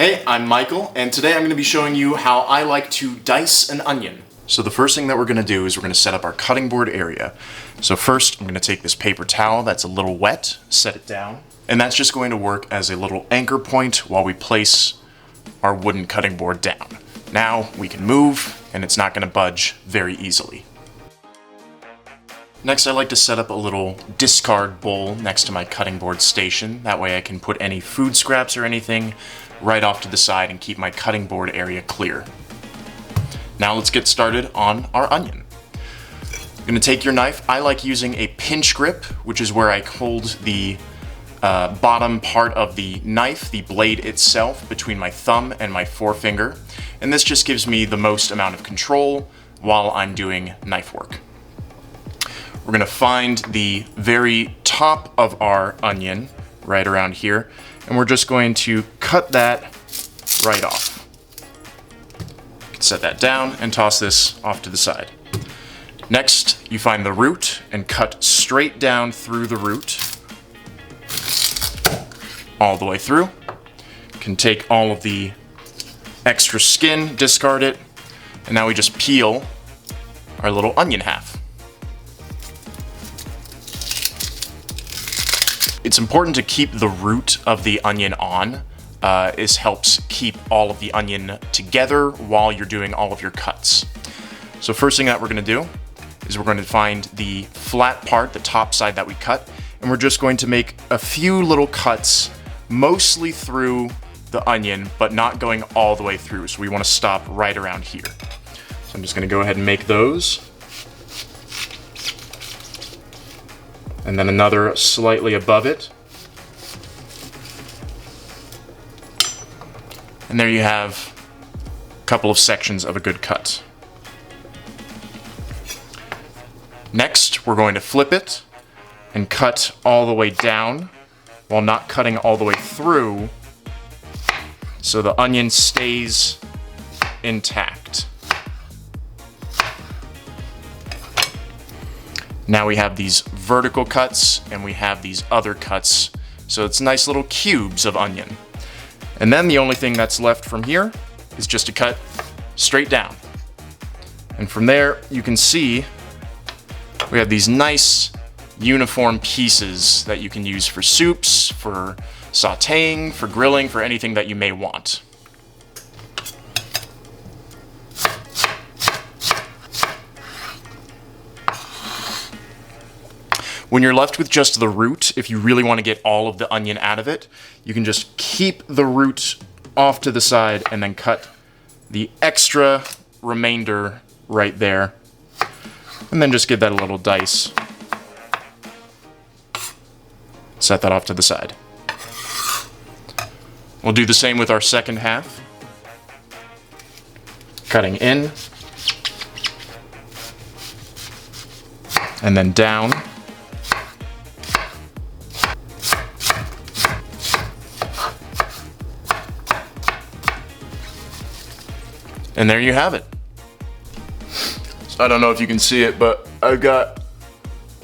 Hey, I'm Michael, and today I'm going to be showing you how I like to dice an onion. So the first thing that we're going to do is we're going to set up our cutting board area. So first, I'm going to take this paper towel that's a little wet, set it down, and that's just going to work as a little anchor point while we place our wooden cutting board down. Now we can move, and it's not going to budge very easily. Next, I like to set up a little discard bowl next to my cutting board station. That way I can put any food scraps or anything right off to the side and keep my cutting board area clear. Now let's get started on our onion. You're going to take your knife. I like using a pinch grip, which is where I hold the bottom part of the knife, the blade itself, between my thumb and my forefinger. And this just gives me the most amount of control while I'm doing knife work. We're going to find the very top of our onion, right around here, and we're just going to cut that right off. Set that down and toss this off to the side. Next, you find the root and cut straight down through the root, all the way through. You can take all of the extra skin, discard it, and now we just peel our little onion half. It's important to keep the root of the onion on. This helps keep all of the onion together while you're doing all of your cuts. So first thing that we're going to do is we're going to find the flat part, the top side that we cut, and we're just going to make a few little cuts, mostly through the onion, but not going all the way through. So we want to stop right around here. So I'm just going to go ahead and make those. And then another slightly above it. And there you have a couple of sections of a good cut. Next, we're going to flip it and cut all the way down while not cutting all the way through, so the onion stays intact. Now we have these vertical cuts and we have these other cuts, so it's nice little cubes of onion. And then the only thing that's left from here is just to cut straight down. And from there you can see we have these nice uniform pieces that you can use for soups, for sautéing, for grilling, for anything that you may want. When you're left with just the root, if you really want to get all of the onion out of it, you can just keep the root off to the side and then cut the extra remainder right there. And then just give that a little dice. Set that off to the side. We'll do the same with our second half. Cutting in. And then down. And there you have it. So I don't know if you can see it, but I've got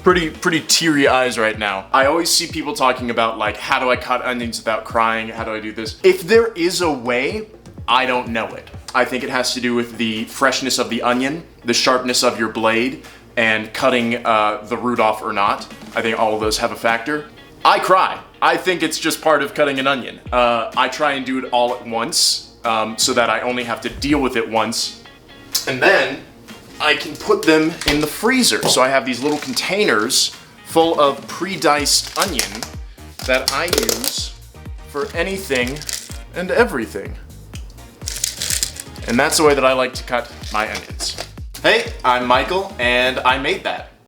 pretty teary eyes right now. I always see people talking about, like, how do I cut onions without crying? How do I do this? If there is a way, I don't know it. I think it has to do with the freshness of the onion, the sharpness of your blade, and cutting the root off or not. I think all of those have a factor. I cry. I think it's just part of cutting an onion. I try and do it all at once. So that I only have to deal with it once, and then I can put them in the freezer. So I have these little containers full of pre-diced onion that I use for anything and everything. And that's the way that I like to cut my onions. Hey, I'm Michael, and I made that.